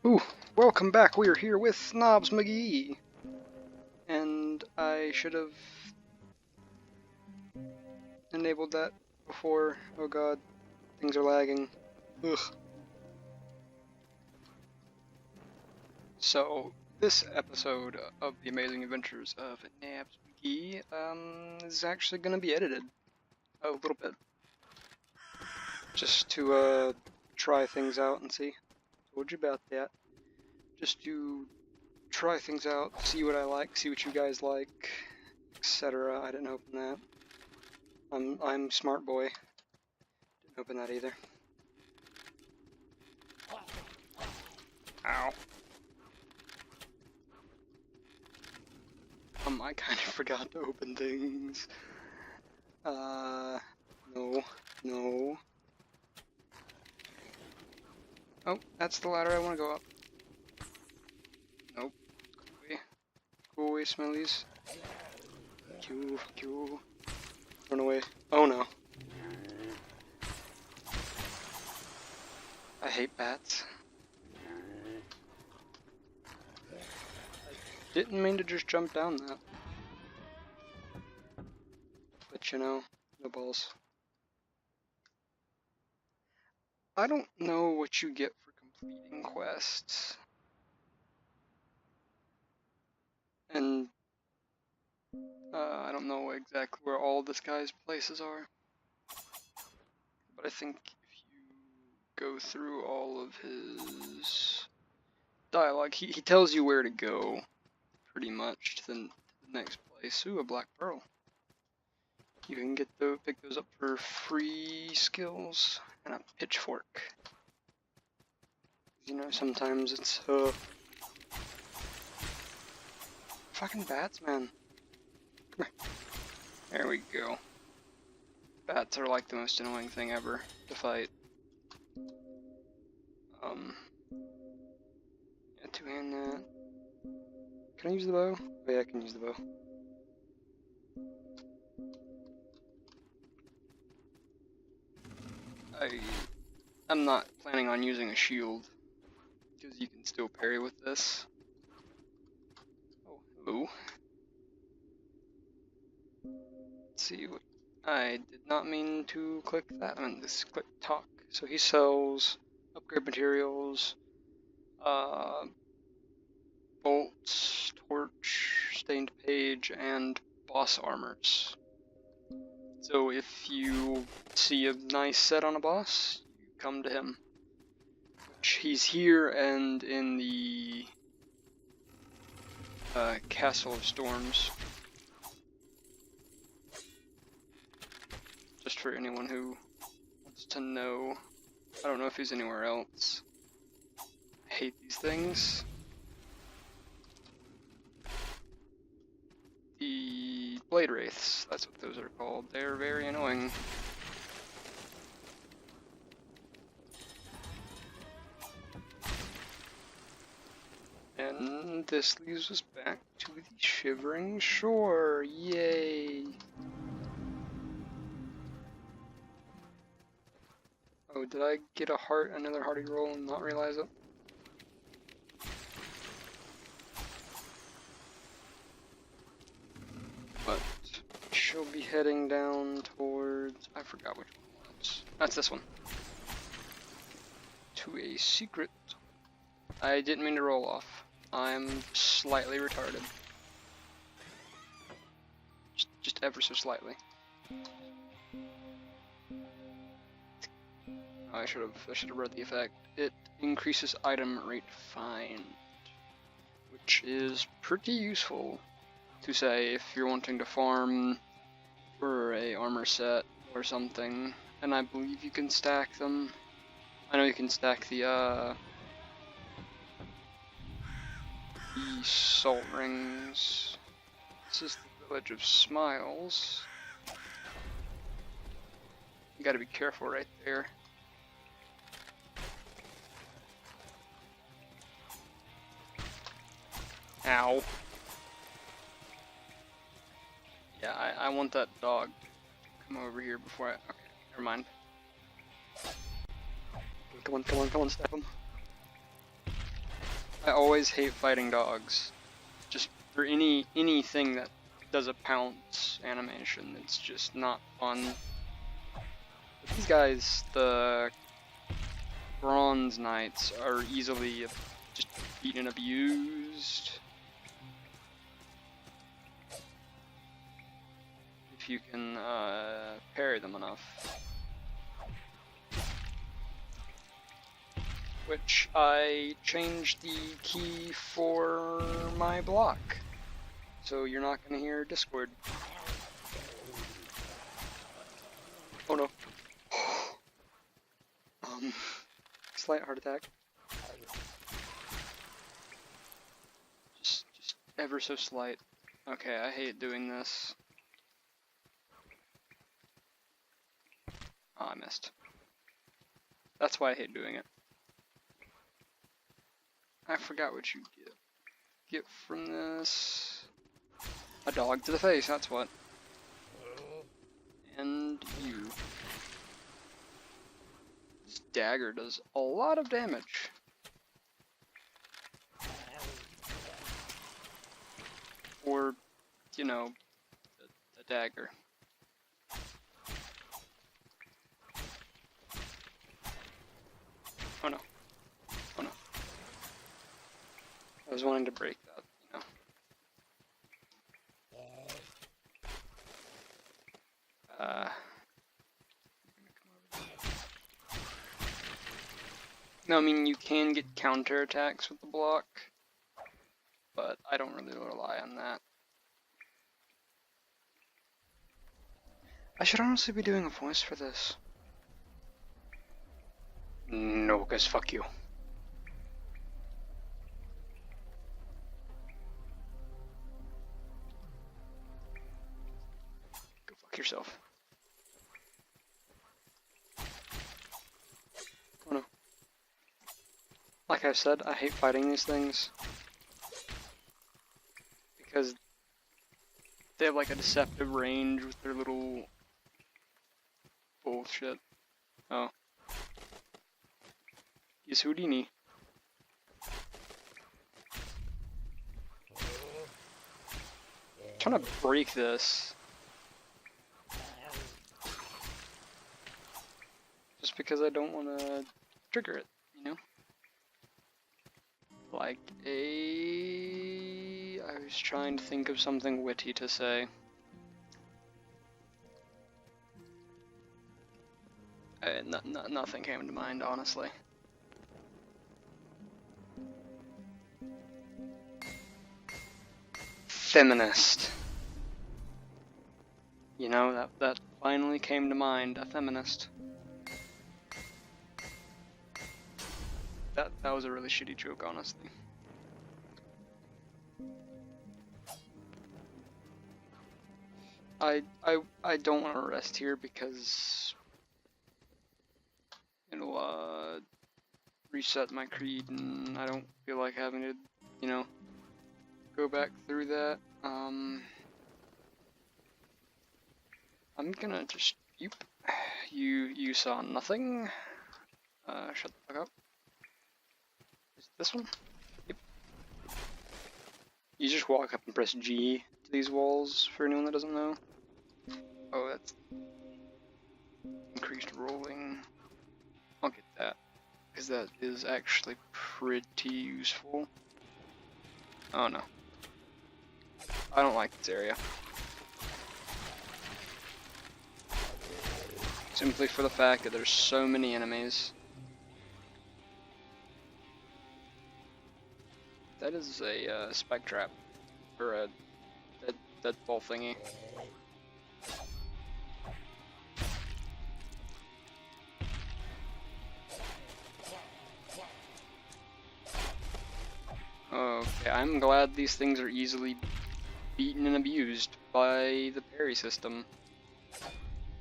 Ooh, welcome back. We are here with Snobs Mcgee. And I should have enabled that before. Oh god, things are lagging. Ugh. So, this episode of The Amazing Adventures of Snobs Mcgee is actually going to be edited a little bit. Just to try things out and see. Told you about that. Just to try things out, see what I like, see what you guys like, etc. I didn't open that. I'm smart boy. Didn't open that either. Ow. I kind of forgot to open things. No. Oh, that's the ladder I want to go up. Nope. Go away, smellies. Fuck you. Run away. Oh no. I hate bats. Didn't mean to just jump down that. But you know, no balls. I don't know what you get for completing quests. And I don't know exactly where all this guy's places are. But I think if you go through all of his dialogue, he tells you where to go, pretty much, to the next place. Ooh, a black pearl. You can pick those up for free skills and a pitchfork. You know, sometimes it's fucking bats, man. Come here. There we go. Bats are like the most annoying thing ever to fight. Yeah, two-hand that. Can I use the bow? Oh yeah, I can use the bow. I'm not planning on using a shield, because you can still parry with this. Oh, hello. Let's see, I did not mean to click that, I meant this click talk. So he sells upgrade materials, bolts, torch, stained page, and boss armors. So if you see a nice set on a boss, you come to him. Which he's here and in the Castle of Storms. Just for anyone who wants to know. I don't know if he's anywhere else. I hate these things. The Blade Wraiths, that's what those are called. They're very annoying. And this leaves us back to the Shivering Shore. Yay! Oh, did I get another hearty roll and not realize it? But she'll be heading down towards, I forgot which one it was. That's this one. To a secret. I didn't mean to roll off. I'm slightly retarded. Just ever so slightly. I should have read the effect. It increases item rate find, which is pretty useful to say if you're wanting to farm for a armor set or something. And I believe you can stack them. I know you can stack the salt rings. This is the Village of Smiles. You gotta be careful right there. Ow. Yeah, I want that dog to come over here before I... Okay, never mind. Come on, stab him. I always hate fighting dogs. Just for anything that does a pounce animation, it's just not fun. But these guys, the Bronze Knights, are easily just beaten and abused. If you can parry them enough. Which I changed the key for my block. So you're not gonna hear Discord. Oh no. Slight heart attack. Just ever so slight. Okay, I hate doing this. Oh, I missed. That's why I hate doing it. I forgot what you get from this. A dog to the face, that's what. And you. This dagger does a lot of damage. Or, you know, a dagger. Oh no. Oh no. I was wanting to break that, you know. No, I mean, you can get counterattacks with the block, but I don't really rely on that. I should honestly be doing a voice for this. No, guys, fuck you. Go fuck yourself. Oh no. Like I said, I hate fighting these things. Because they have like a deceptive range with their little bullshit. Oh. He's Houdini. I'm trying to break this. Just because I don't want to trigger it, you know? Like I was trying to think of something witty to say. Nothing came to mind, honestly. Feminist. You know, that finally came to mind, a feminist. That was a really shitty joke, honestly. I don't want to rest here because it'll reset my creed, and I don't feel like having to, you know, go back through that. I'm gonna just you saw nothing. Shut the fuck up. Is it this one? Yep. You just walk up and press G to these walls, for anyone that doesn't know. Oh, that's increased rolling. I'll get that, because that is actually pretty useful. Oh no. I don't like this area. Simply for the fact that there's so many enemies. That is a spike trap, or a dead ball thingy. Okay, I'm glad these things are easily beaten and abused by the parry system.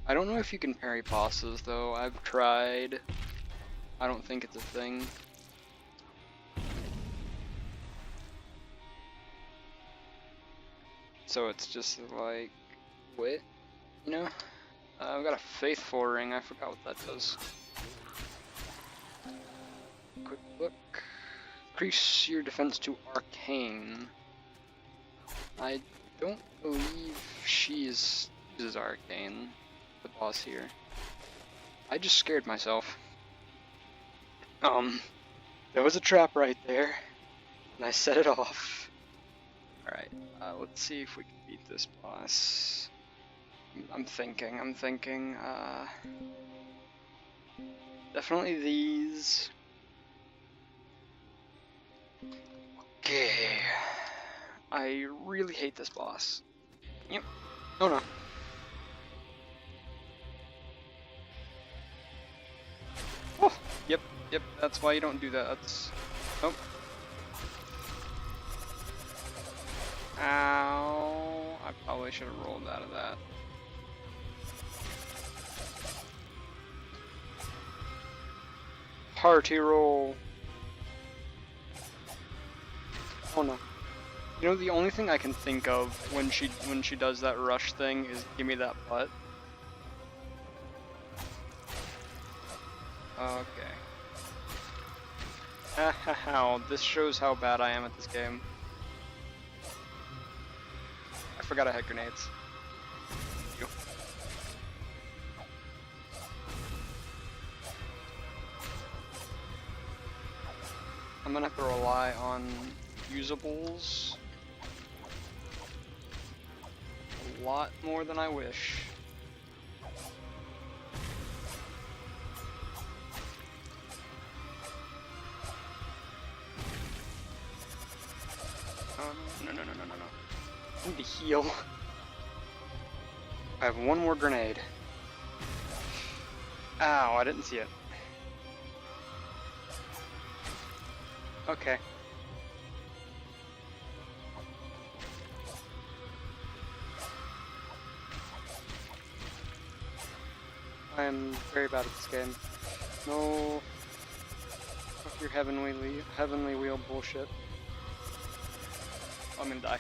I don't know if you can parry bosses though, I've tried. I don't think it's a thing. So it's just like, what? You know? I've got a faithful ring, I forgot what that does. Quick look. Increase your defense to arcane. I don't believe she uses arcane, the boss here. I just scared myself. There was a trap right there, and I set it off. Alright, let's see if we can beat this boss. I'm thinking, definitely these. Okay. I really hate this boss. Yep. Oh no. Oh, yep, that's why you don't do that. That's... Oh. Ow. I probably should have rolled out of that. Party roll. Oh no. You know, the only thing I can think of when she does that rush thing is give me that butt. Okay. Hahaha, this shows how bad I am at this game. I forgot I had grenades. Thank you. I'm gonna have to rely on usables a lot more than I wish. No. I need to heal. I have one more grenade. Ow, I didn't see it. Okay. I'm very bad at this game. No. Fuck your heavenly wheel bullshit. I'm gonna die.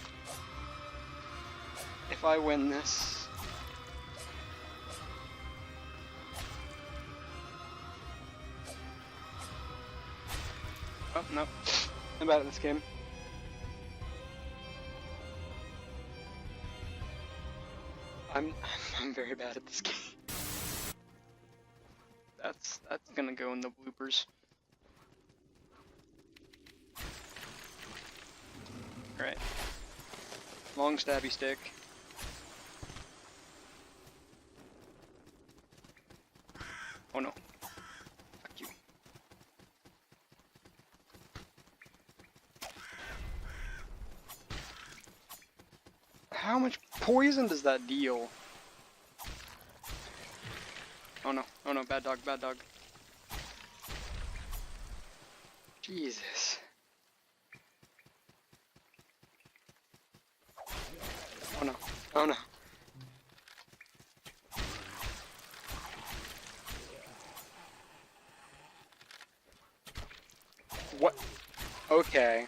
If I win this... Oh, no. I'm bad at this game. I'm very bad at this game. That's gonna go in the bloopers. Alright. Long stabby stick. Oh no. Fuck you. How much poison does that deal? Oh no, bad dog. Jesus. Oh no. What? Okay.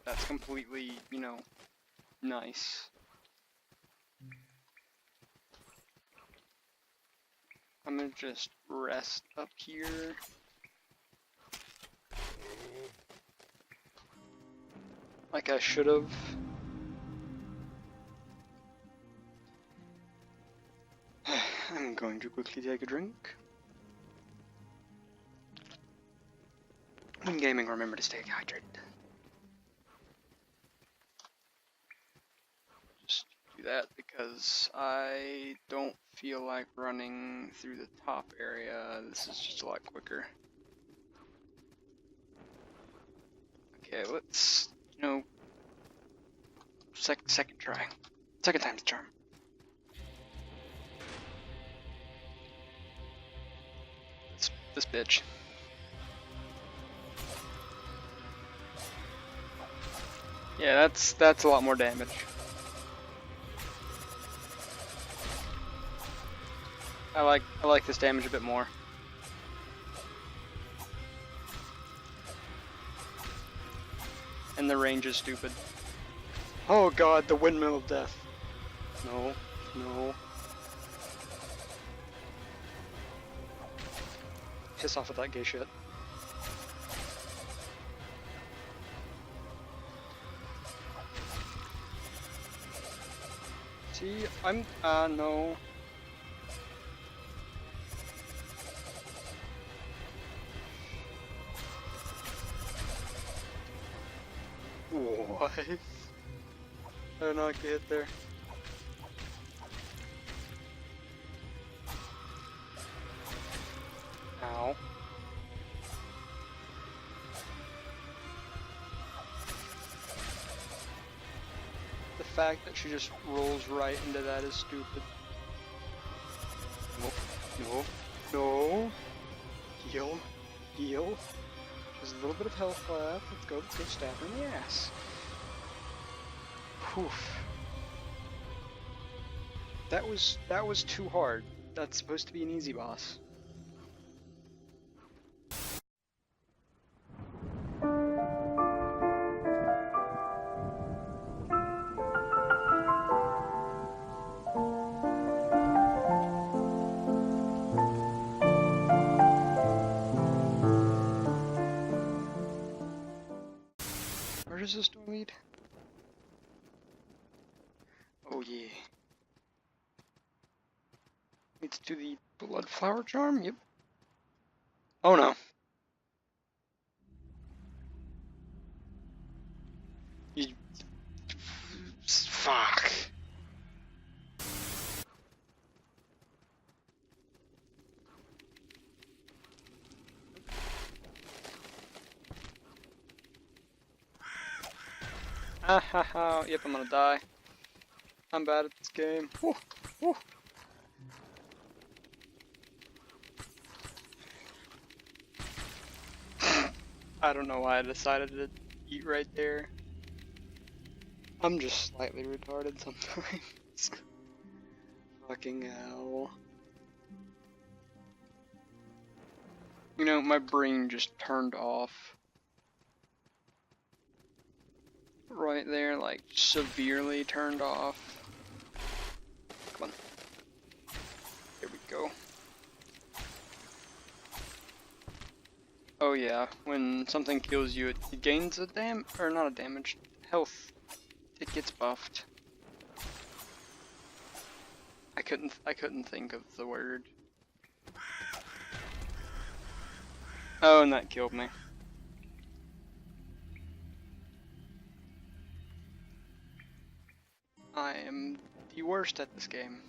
That's completely, you know, nice. I'm gonna just rest up here. Like I should have. I'm going to quickly take a drink. When gaming, remember to stay hydrated. Just do that because I don't feel like running through the top area. This is just a lot quicker. Okay, let's, you know, second try. Second time's the charm. This bitch. Yeah, that's a lot more damage. I like this damage a bit more. And the range is stupid. Oh god, the windmill of death. No. Piss off with that gay shit. See, I'm, no. What? I did not get hit there. Ow. The fact that she just rolls right into that is stupid. No, no, no. Heal, heal. There's a little bit of health left. Let's go stab her in the ass. Poof. That was too hard. That's supposed to be an easy boss. Where does this door lead? Oh yeah. Leads to the blood flower charm? Yep. Oh no. You... Fuck. Ah ha ha. Yep, I'm gonna die. I'm bad at this game. Woo, woo. I don't know why I decided to eat right there. I'm just slightly retarded sometimes. Fucking hell. You know, my brain just turned off. Right there, like, severely turned off. Come on. There we go. Oh yeah, when something kills you, it gains a or not a damage, health. It gets buffed. I couldn't think of the word. Oh, and that killed me. I am the worst at this game.